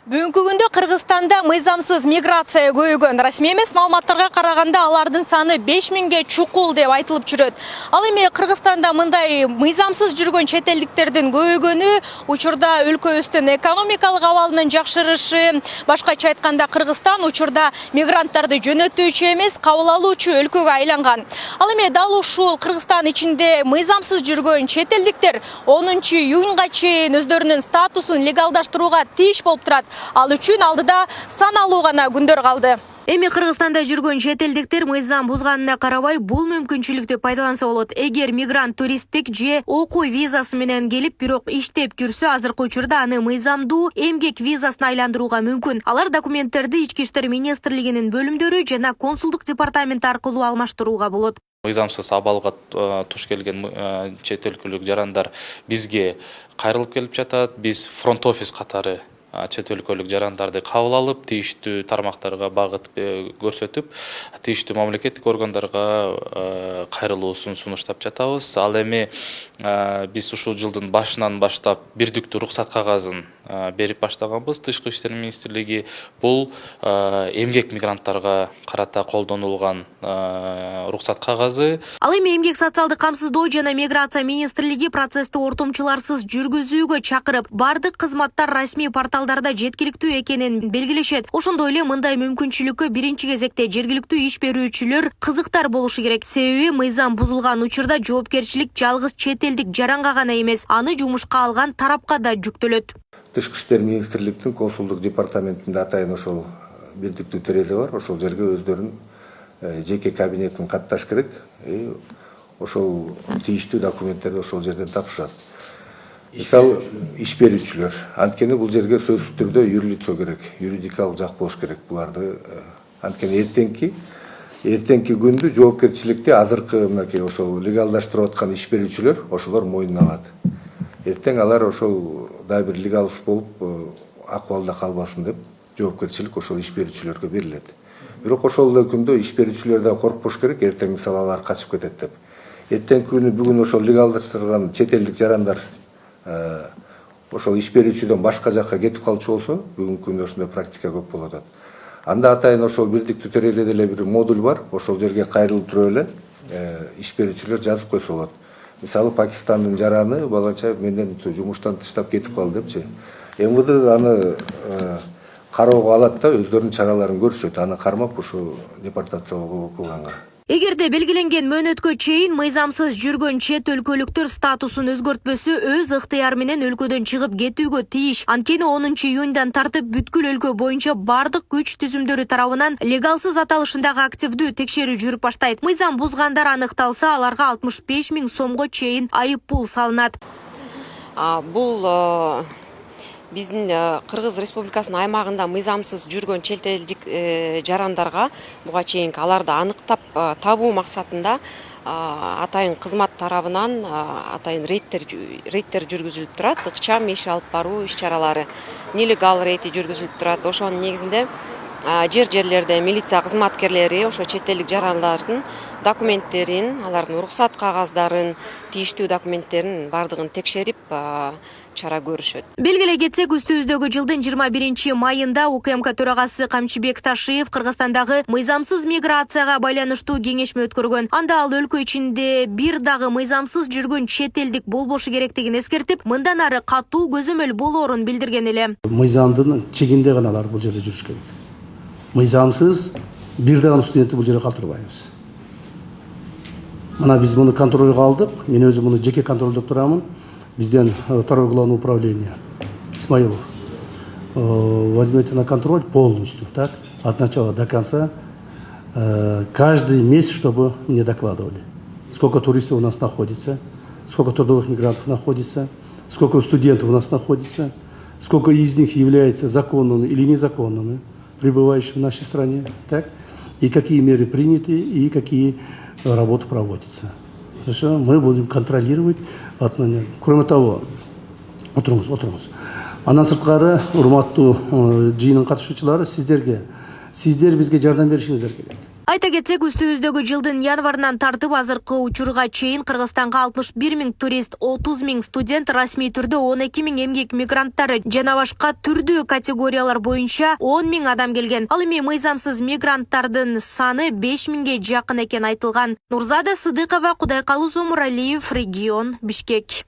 Бүгүнкү күндө Кыргызстанда мыйзамсыз миграция көбөйгөн. Расмий эмес маалыматтарга караганда алардын саны 5000ге чукул деп айтылып жүрөт. Ал эми Кыргызстанда мындай мыйзамсыз жүргөн чет элдиктердин көбөйгөнү учурда өлкөбүздүн экономикалык абалынын жакшырышы, башкача айтканда Кыргызстан учурда мигранттарды жөнөтүүчү эмес, кабыл алуучу өлкөгө айланган. Ал эми дал ушул Кыргызстан ичинде мыйзамсыз жүргөн чет элдиктер 10 июнга чейин өздөрүнүн статусун легалдаштырууга тийиш болуп турат. Ал үчүн алдыда саналуу гана күндөр калды. Эми Кыргызстанда жүргөн чет элдиктер мыйзам бузганына карабай бул мүмкүнчүлүктү пайдаланса болот. Эгер мигрант туристтик же окуу визасы менен келип, бирок иштеп жүрсө, азыркы учурда аны мыйзамдуу эмгек визасына айландырууга мүмкүн. Алар документтерди Ички иштер министрлигинин бөлүмдөрү жана консулдук департамент аркылуу алмаштырууга болот. Мыйзамсыз абалга туш келген чет өлкөлүк жарандар бизге кайрылып келип жатат. Биз фронт офис катары чет өлкөлүк жарандарды кабыл алып, тийиштүү тармактарга багыт көрсөтүп, тийиштүү мамлекеттик органдарга кайрылуусун сунуштап жатабыз. Ал эми биз ушул жылдын башынан баштап бирдиктүү уруксат кагазын берип баштаганбыз. Тышкы иштер министрлиги бул эмгек мигранттарга карата колдонулган уруксат кагазы. Ал эми эмгек социалдык камсыздоо жана миграция министрлиги процессти ортомчуларсыз жүргүзүүгө чакырып, бардык кызматтар расмий порталдарда жеткиликтүү экенин белгилешет. Ошондой эле мындай мүмкүнчүлүккө биринчи кезекте жергиликтүү иш берүүчүлөр кызыктар болушу керек. Себеби мыйзам бузулган учурда жоопкерчилик жалгыз чет элдик жаранга гана эмес, аны жумушка алган тарапка да жүктөлөт. Тышкы иштер министрликтин консулдук департаментинде атайын ошол бирдиктүү терезе бар. Ошол жерге өздөрүнүн жеке кабинетин катташ керек. Ошол тийиштүү документтерди ошол жерден тапышат. Мисалы, иш берүүчүлөр. Анткени бул жерге сөзсүз түрдө юрлицо керек, юридикалык жак болуш керек буларды. Анткени эртеңки күндү жоопкерчиликти азыркы мынакей ошол легалдаштырып аткан иш берүүчүлөр ошолор мойнуна алат. Эртең алар ошол дагы бир легалсыз болуп акыбалда калбасын деп жоопкерчилик ошол иш берүүчүлөргө берилет. Бирок ошол эле күндө иш берүүчүлөр да коркпош керек, эртең мисалы алар качып кетет деп. Эртеңки күнү бүгүн ошол легалдаштырган чет элдик жарандар ошол иш берүүчүдөн башка жакка кетип калчу болсо, бүгүнкү күндө ошондой практика көп болуп атат. Анда атайын ошол бирдиктүү терезеде эле бир модуль бар, ошол жерге кайрылып туруп эле иш берүүчүлөр жазып койсо болот. Мисалы, Пакистандын жараны балача менден жумуштан тыштап кетип калды депчи. МВД аны кароого алат да өздөрүнүн чараларын көрүшөт, аны кармап ушу депортация кылганга. Эгерде белгиленген мөөнөткө чейин мыйзамсыз жүргөн чет өлкөлүктөр статусун өзгөртпөсө, өз ыктыяры менен өлкөдөн чыгып кетүүгө тийиш. Анткени 10 июндан тартып бүткүл өлкө боюнча бардык күч түзүмдөрү тарабынан легалсыз аталышындагы активдүү текшерүү жүрүп баштайт. Мыйзам бузгандар аныкталса, аларга 65 000 сомго чейин айып пул салынат. Бул биздин Кыргыз Республикасынын аймагында мыйзамсыз жүргөн чет элдик жарандарга буга чейинки аларды аныктап табуу максатында атайын кызмат тарабынан атайын рейдтер жүргүзүлүп турат. Ыкчам иш алып баруу иш чаралары, нелегал рейди жүргүзүлүп турат. Ошонун негизинде жерлерде милиция кызматкерлери ошо чет элдик жарандардын документтерин, алардын уруксат кагаздарын, тийиштүү документтерин бардыгын текшерип чара көрүшөт. Белгилей кетсек, үстүбүздөгү жылдын 21 майында УКМК төрагасы Камчыбек Ташиев Кыргызстандагы мыйзамсыз миграцияга байланыштуу кеңешме өткөргөн. Анда ал өлкө ичинде бир дагы мыйзамсыз жүргөн чет элдик болбошу керектигин эскертип, мындан ары катуу көзөмөл болоорун билдирген эле. Мыйзамдын чегинде гана алар бул жерде жүрүш керек. Мыйзамсыз бир дагы студентти бул жерге калтырбайбыз. Мына биз муну контролго алдык. Мен өзүм муну жеке контролдоп турамын. Бизден второе главное управление Исмаилов возьмете на контроль полностью, так, от начала до конца, каждый месяц, чтобы мне докладывали, сколько туристов у нас находится, сколько трудовых мигрантов находится, сколько студентов у нас находится, сколько из них является законными или незаконными, пребывающими в нашей стране, так, и какие меры приняты, и какие работы проводятся. Хорошо, мы будем контролировать. Кроме того, отырыңыз. Андан сырткары, урматтуу жыйынын катышуучулары, сиздер бизге жардам беришиңиздер керек. Айта кетсек, үстүбүздөгү жылдын январынан тартып азыркы учурга чейин Кыргызстанга 61 000 турист, 30 000 студент, расмий түрдө 12 000 эмгек мигранттары жана башка түрдүү категориялар боюнча 10 000 адам келген. Ал эми мыйзамсыз мигранттардын саны 5 000ге жакын экен айтылган. Нурзада Сыдыкова, Кудайкалуу Зомуралиев, Регион, Бишкек.